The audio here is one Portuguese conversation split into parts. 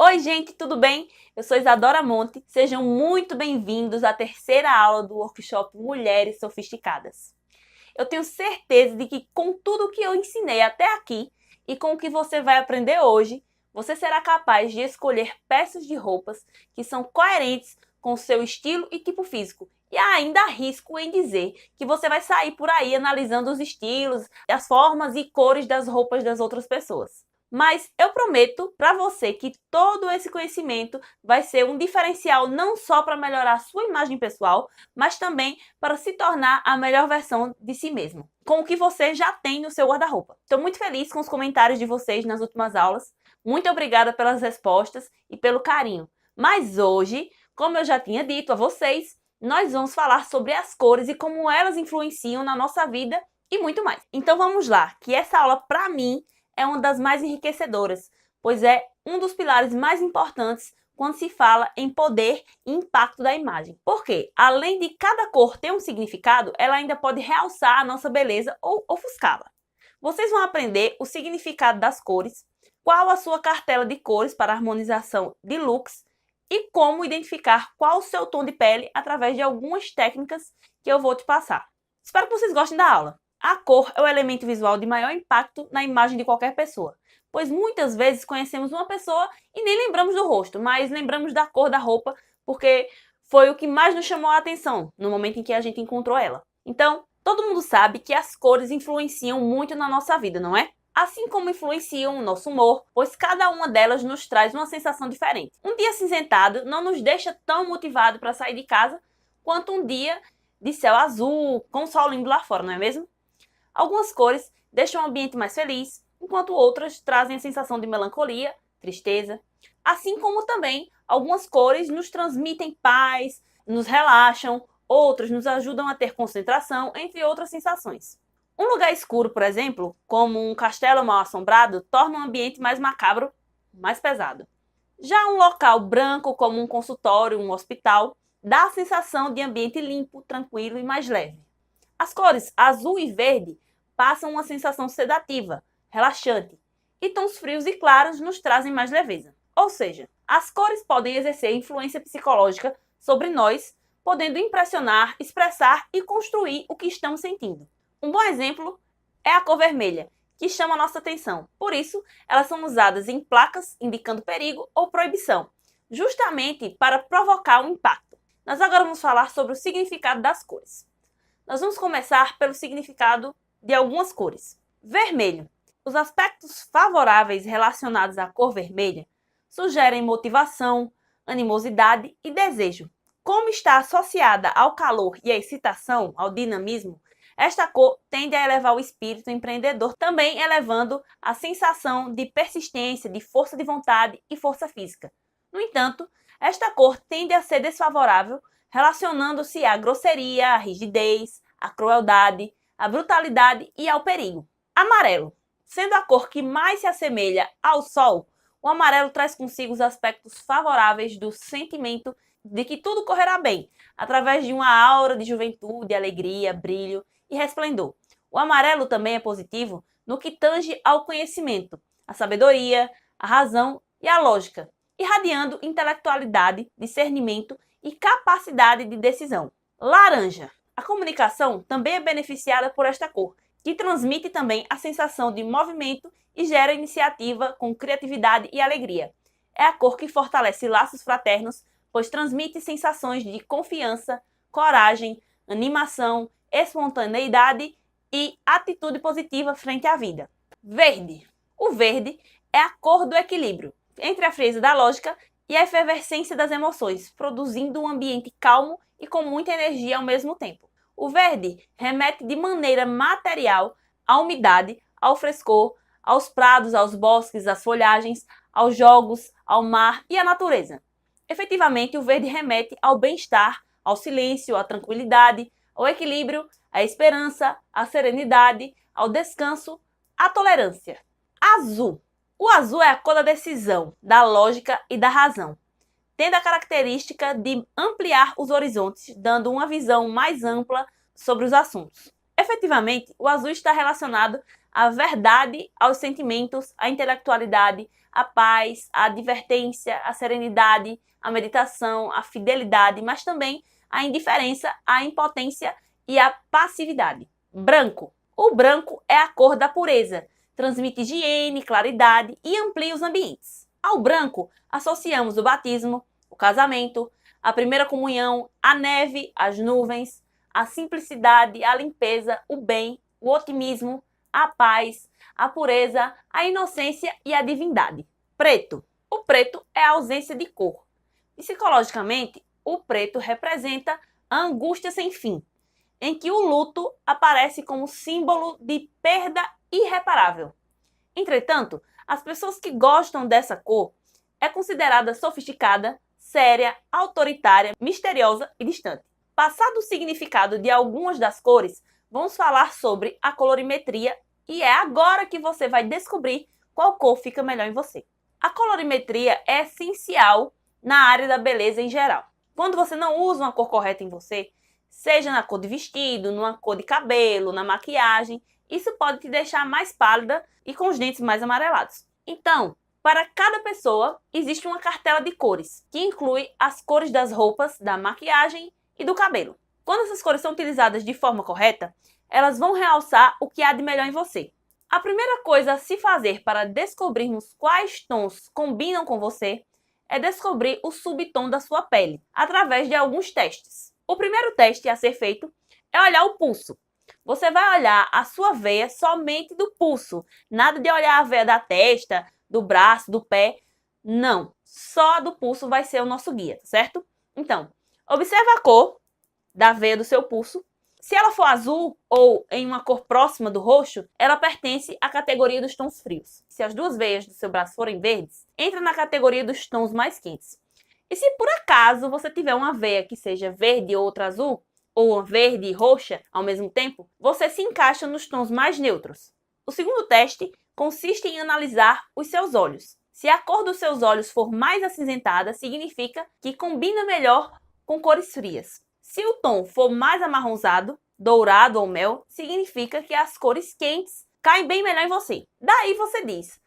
Oi, gente, tudo bem? Eu sou Isadora Monte. Sejam muito bem-vindos à terceira aula do workshop Mulheres Sofisticadas. Eu tenho certeza de que com tudo o que eu ensinei até aqui e com o que você vai aprender hoje, você será capaz de escolher peças de roupas que são coerentes com o seu estilo e tipo físico. E ainda arrisco em dizer que você vai sair por aí analisando os estilos, as formas e cores das roupas das outras pessoas. Mas eu prometo para você que todo esse conhecimento vai ser um diferencial não só para melhorar a sua imagem pessoal, mas também para se tornar a melhor versão de si mesmo, com o que você já tem no seu guarda-roupa. Estou muito feliz com os comentários de vocês nas últimas aulas. Muito obrigada pelas respostas e pelo carinho. Mas hoje, como eu já tinha dito a vocês, nós vamos falar sobre as cores e como elas influenciam na nossa vida e muito mais. Então vamos lá, que essa aula para mim é uma das mais enriquecedoras, pois é um dos pilares mais importantes quando se fala em poder e impacto da imagem. Porque, além de cada cor ter um significado, ela ainda pode realçar a nossa beleza ou ofuscá-la. Vocês vão aprender o significado das cores, qual a sua cartela de cores para harmonização de looks e como identificar qual o seu tom de pele através de algumas técnicas que eu vou te passar. Espero que vocês gostem da aula. A cor é o elemento visual de maior impacto na imagem de qualquer pessoa, pois muitas vezes conhecemos uma pessoa e nem lembramos do rosto, mas lembramos da cor da roupa porque foi o que mais nos chamou a atenção no momento em que a gente encontrou ela. Então, todo mundo sabe que as cores influenciam muito na nossa vida, não é? Assim como influenciam o nosso humor, pois cada uma delas nos traz uma sensação diferente. Um dia acinzentado não nos deixa tão motivado para sair de casa quanto um dia de céu azul, com o sol lindo lá fora, não é mesmo? Algumas cores deixam o ambiente mais feliz, enquanto outras trazem a sensação de melancolia, tristeza. Assim como também algumas cores nos transmitem paz, nos relaxam, outras nos ajudam a ter concentração, entre outras sensações. Um lugar escuro, por exemplo, como um castelo mal assombrado, torna um ambiente mais macabro, mais pesado. Já um local branco, como um consultório, um hospital, dá a sensação de ambiente limpo, tranquilo e mais leve. As cores azul e verde passam uma sensação sedativa, relaxante, e tons frios e claros nos trazem mais leveza. Ou seja, as cores podem exercer influência psicológica sobre nós, podendo impressionar, expressar e construir o que estamos sentindo. Um bom exemplo é a cor vermelha, que chama a nossa atenção. Por isso, elas são usadas em placas indicando perigo ou proibição, justamente para provocar um impacto. Nós agora vamos falar sobre o significado das cores. Nós vamos começar pelo significado de algumas cores. Vermelho. Os aspectos favoráveis relacionados à cor vermelha sugerem motivação, animosidade e desejo. Como está associada ao calor e à excitação, ao dinamismo, esta cor tende a elevar o espírito empreendedor, também elevando a sensação de persistência, de força de vontade e força física. No entanto, esta cor tende a ser desfavorável, relacionando-se à grosseria, à rigidez, à crueldade, à brutalidade e ao perigo. Amarelo. Sendo a cor que mais se assemelha ao sol, o amarelo traz consigo os aspectos favoráveis do sentimento de que tudo correrá bem, através de uma aura de juventude, alegria, brilho e resplendor. O amarelo também é positivo no que tange ao conhecimento, a sabedoria, a razão e a lógica, irradiando intelectualidade, discernimento e capacidade de decisão. Laranja. A comunicação também é beneficiada por esta cor, que transmite também a sensação de movimento e gera iniciativa com criatividade e alegria. É a cor que fortalece laços fraternos, pois transmite sensações de confiança, coragem, animação, espontaneidade e atitude positiva frente à vida. Verde. O verde é a cor do equilíbrio entre a frieza da lógica e a efervescência das emoções, produzindo um ambiente calmo e com muita energia ao mesmo tempo. O verde remete de maneira material à umidade, ao frescor, aos prados, aos bosques, às folhagens, aos jogos, ao mar e à natureza. Efetivamente, o verde remete ao bem-estar, ao silêncio, à tranquilidade, ao equilíbrio, à esperança, à serenidade, ao descanso, à tolerância. Azul. O azul é a cor da decisão, da lógica e da razão, tendo a característica de ampliar os horizontes, dando uma visão mais ampla sobre os assuntos. Efetivamente, o azul está relacionado à verdade, aos sentimentos, à intelectualidade, a paz, a advertência, a serenidade, a meditação, a fidelidade, mas também a indiferença, a impotência e a passividade. Branco. O branco é a cor da pureza, transmite higiene, claridade e amplia os ambientes. Ao branco, associamos o batismo, o casamento, a primeira comunhão, a neve, as nuvens, a simplicidade, a limpeza, o bem, o otimismo, a paz, a pureza, a inocência e a divindade. Preto. O preto é a ausência de cor. Psicologicamente, o preto representa a angústia sem fim, em que o luto aparece como símbolo de perda irreparável. Entretanto, as pessoas que gostam dessa cor é considerada sofisticada, séria, autoritária, misteriosa e distante. Passado o significado de algumas das cores, vamos falar sobre a colorimetria e é agora que você vai descobrir qual cor fica melhor em você. A colorimetria é essencial na área da beleza em geral. Quando você não usa uma cor correta em você, seja na cor de vestido, numa cor de cabelo, na maquiagem, isso pode te deixar mais pálida e com os dentes mais amarelados. Então, para cada pessoa, existe uma cartela de cores, que inclui as cores das roupas, da maquiagem e do cabelo. Quando essas cores são utilizadas de forma correta, elas vão realçar o que há de melhor em você. A primeira coisa a se fazer para descobrirmos quais tons combinam com você é descobrir o subtom da sua pele, através de alguns testes. O primeiro teste a ser feito é olhar o pulso. Você vai olhar a sua veia somente do pulso, nada de olhar a veia da testa, do braço, do pé, não. Só do pulso vai ser o nosso guia, certo? Então, observa a cor da veia do seu pulso. Se ela for azul ou em uma cor próxima do roxo, ela pertence à categoria dos tons frios. Se as duas veias do seu braço forem verdes, entra na categoria dos tons mais quentes. E se por acaso você tiver uma veia que seja verde e outra azul, ou uma verde e roxa ao mesmo tempo, você se encaixa nos tons mais neutros. O segundo teste consiste em analisar os seus olhos. Se a cor dos seus olhos for mais acinzentada, significa que combina melhor com cores frias. Se o tom for mais amarronzado, dourado ou mel, significa que as cores quentes caem bem melhor em você. Daí você diz,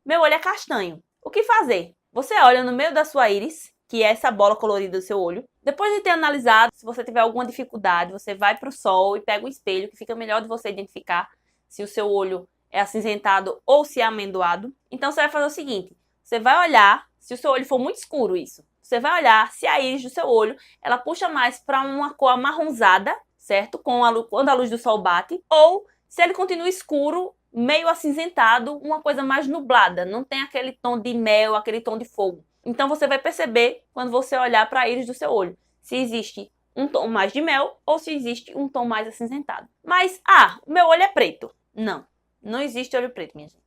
meu olho é castanho. O que fazer? Você olha no meio da sua íris, que é essa bola colorida do seu olho. Depois de ter analisado, se você tiver alguma dificuldade, você vai para o sol e pega um espelho, que fica melhor de você identificar se o seu olho é acinzentado ou se é amendoado. Então você vai fazer o seguinte, você vai olhar, se o seu olho for muito escuro isso, você vai olhar se a íris do seu olho, ela puxa mais para uma cor amarronzada, certo? Quando a luz do sol bate, ou se ele continua escuro, meio acinzentado, uma coisa mais nublada, não tem aquele tom de mel, aquele tom de fogo. Então você vai perceber quando você olhar para a íris do seu olho, se existe um tom mais de mel ou se existe um tom mais acinzentado. Mas, o meu olho é preto. Não existe olho preto, minha gente.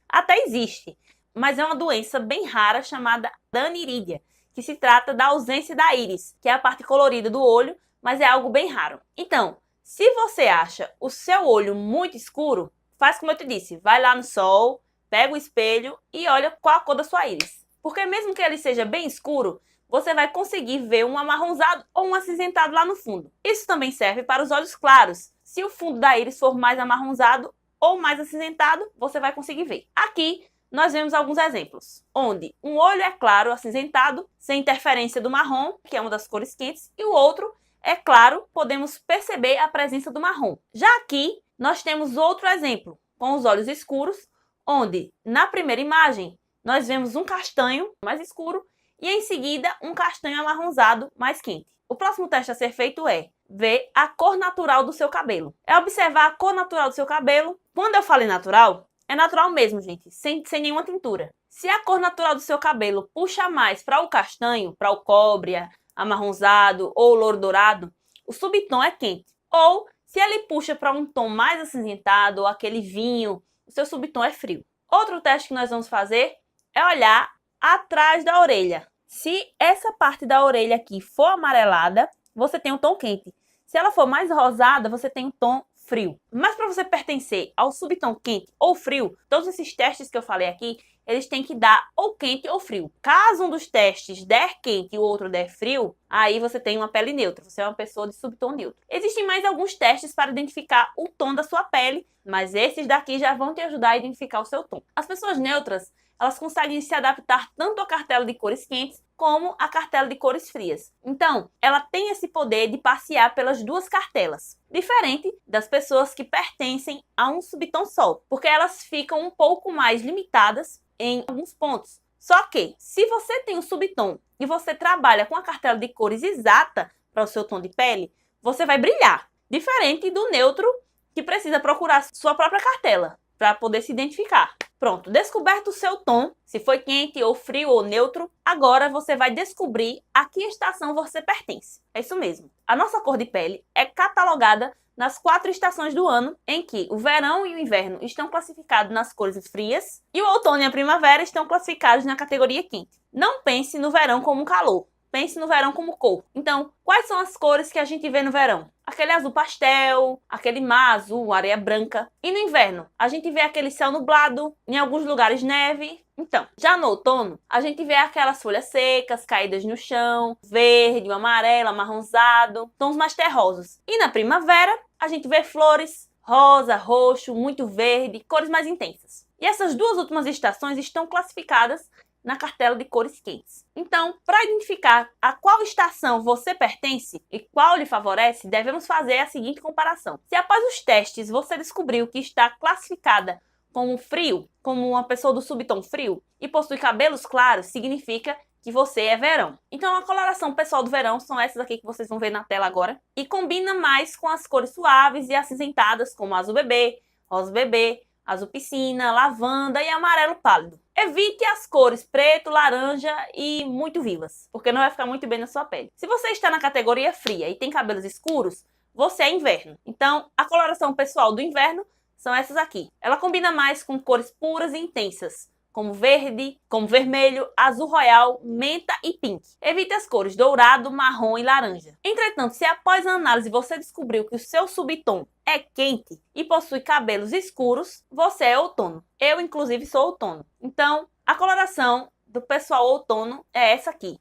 Até existe, mas é uma doença bem rara chamada danirídea, que se trata da ausência da íris, que é a parte colorida do olho, mas é algo bem raro. Então, se você acha o seu olho muito escuro, faz como eu te disse, vai lá no sol, pega o espelho e olha qual a cor da sua íris. Porque mesmo que ele seja bem escuro, você vai conseguir ver um amarronzado ou um acinzentado lá no fundo. Isso também serve para os olhos claros. Se o fundo da íris for mais amarronzado ou mais acinzentado, você vai conseguir ver. Aqui, nós vemos alguns exemplos, onde um olho é claro, acinzentado, sem interferência do marrom, que é uma das cores quentes, e o outro é claro, podemos perceber a presença do marrom. Já aqui, nós temos outro exemplo, com os olhos escuros, onde, na primeira imagem, nós vemos um castanho mais escuro e, em seguida, um castanho amarronzado mais quente. O próximo teste a ser feito é ver a cor natural do seu cabelo. É observar a cor natural do seu cabelo. Quando eu falei natural, é natural mesmo, gente, sem nenhuma tintura. Se a cor natural do seu cabelo puxa mais para o castanho, para o cobre, amarronzado ou louro dourado, o subtom é quente. Ou, se ele puxa para um tom mais acinzentado ou aquele vinho, o seu subtom é frio. Outro teste que nós vamos fazer é olhar atrás da orelha. Se essa parte da orelha aqui for amarelada, você tem um tom quente. Se ela for mais rosada, você tem um tom frio. Mas para você pertencer ao subtom quente ou frio, todos esses testes que eu falei aqui, eles têm que dar ou quente ou frio. Caso um dos testes der quente e o outro der frio, aí você tem uma pele neutra, você é uma pessoa de subtom neutro. Existem mais alguns testes para identificar o tom da sua pele, mas esses daqui já vão te ajudar a identificar o seu tom. As pessoas neutras, elas conseguem se adaptar tanto à cartela de cores quentes como à cartela de cores frias. Então, ela tem esse poder de passear pelas duas cartelas, diferente das pessoas que pertencem a um subtom só, porque elas ficam um pouco mais limitadas em alguns pontos. Só que, se você tem um subtom e você trabalha com a cartela de cores exata para o seu tom de pele, você vai brilhar, diferente do neutro que precisa procurar sua própria cartela para poder se identificar. Pronto, descoberto o seu tom, se foi quente ou frio ou neutro, agora você vai descobrir a que estação você pertence. É isso mesmo. A nossa cor de pele é catalogada nas 4 estações do ano, em que o verão e o inverno estão classificados nas cores frias e o outono e a primavera estão classificados na categoria quente. Não pense no verão como calor. Pense no verão como cor. Então, quais são as cores que a gente vê no verão? Aquele azul pastel, aquele mar azul, areia branca. E no inverno, a gente vê aquele céu nublado, em alguns lugares neve. Então, já no outono, a gente vê aquelas folhas secas, caídas no chão, verde, amarelo, amarronzado, tons mais terrosos. E na primavera, a gente vê flores, rosa, roxo, muito verde, cores mais intensas. E essas duas últimas estações estão classificadas na cartela de cores quentes. Então, para identificar a qual estação você pertence e qual lhe favorece, devemos fazer a seguinte comparação. Se após os testes você descobriu que está classificada como frio, como uma pessoa do subtom frio, e possui cabelos claros, significa que você é verão. Então, a coloração pessoal do verão são essas aqui que vocês vão ver na tela agora, e combina mais com as cores suaves e acinzentadas, como azul bebê, rosa bebê, azul piscina, lavanda e amarelo pálido. Evite as cores preto, laranja e muito vivas, porque não vai ficar muito bem na sua pele. Se você está na categoria fria e tem cabelos escuros, você é inverno. Então, a coloração pessoal do inverno são essas aqui. Ela combina mais com cores puras e intensas, como verde, como vermelho, azul royal, menta e pink. Evite as cores dourado, marrom e laranja. Entretanto, se após a análise você descobriu que o seu subtom é quente e possui cabelos escuros, você é outono. Eu, inclusive, sou outono. Então, a coloração do pessoal outono é essa aqui.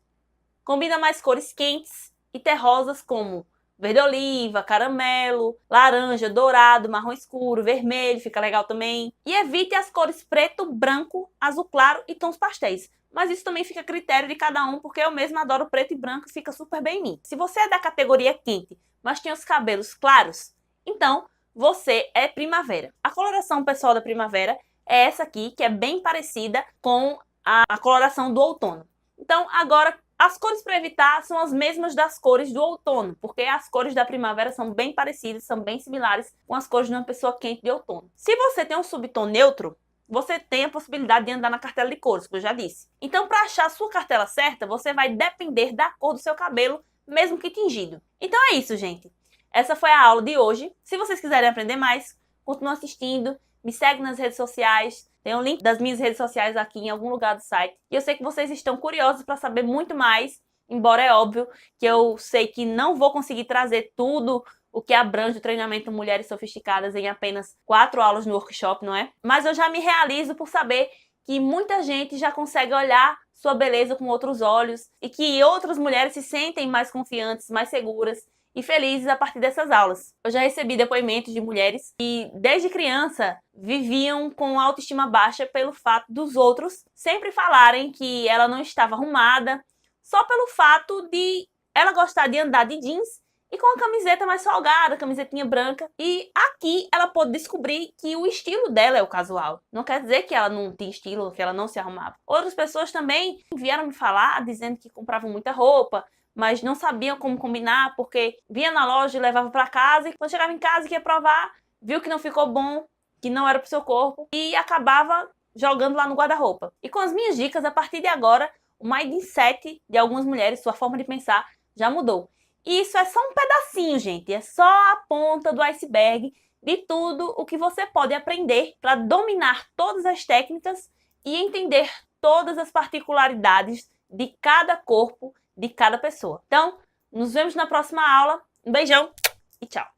Combina mais cores quentes e terrosas como verde oliva, caramelo, laranja, dourado, marrom escuro, vermelho, fica legal também. E evite as cores preto, branco, azul claro e tons pastéis. Mas isso também fica a critério de cada um, porque eu mesma adoro preto e branco e fica super bem em mim. Se você é da categoria quente, mas tem os cabelos claros, então você é primavera. A coloração pessoal da primavera é essa aqui, que é bem parecida com a coloração do outono. Então, agora, as cores para evitar são as mesmas das cores do outono, porque as cores da primavera são bem parecidas, são bem similares com as cores de uma pessoa quente de outono. Se você tem um subtom neutro, você tem a possibilidade de andar na cartela de cores, como eu já disse. Então, para achar a sua cartela certa, você vai depender da cor do seu cabelo, mesmo que tingido. Então é isso, gente. Essa foi a aula de hoje. Se vocês quiserem aprender mais, continuem assistindo, me segue nas redes sociais. Tem um link das minhas redes sociais aqui em algum lugar do site. E eu sei que vocês estão curiosos para saber muito mais, embora é óbvio que eu sei que não vou conseguir trazer tudo o que abrange o treinamento Mulheres Sofisticadas em apenas 4 aulas no workshop, não é? Mas eu já me realizo por saber que muita gente já consegue olhar sua beleza com outros olhos e que outras mulheres se sentem mais confiantes, mais seguras e felizes a partir dessas aulas. Eu já recebi depoimentos de mulheres que, desde criança, viviam com autoestima baixa pelo fato dos outros sempre falarem que ela não estava arrumada, só pelo fato de ela gostar de andar de jeans e com a camiseta mais folgada, camisetinha branca. E aqui ela pôde descobrir que o estilo dela é o casual. Não quer dizer que ela não tinha estilo, que ela não se arrumava. Outras pessoas também vieram me falar dizendo que compravam muita roupa, mas não sabiam como combinar, porque vinha na loja e levava para casa, e quando chegava em casa e queria provar, viu que não ficou bom, que não era pro seu corpo, e acabava jogando lá no guarda-roupa. E com as minhas dicas, a partir de agora, o mindset de algumas mulheres, sua forma de pensar, já mudou. E isso é só um pedacinho, gente, é só a ponta do iceberg de tudo o que você pode aprender para dominar todas as técnicas e entender todas as particularidades de cada corpo, de cada pessoa. Então, nos vemos na próxima aula. Um beijão e tchau!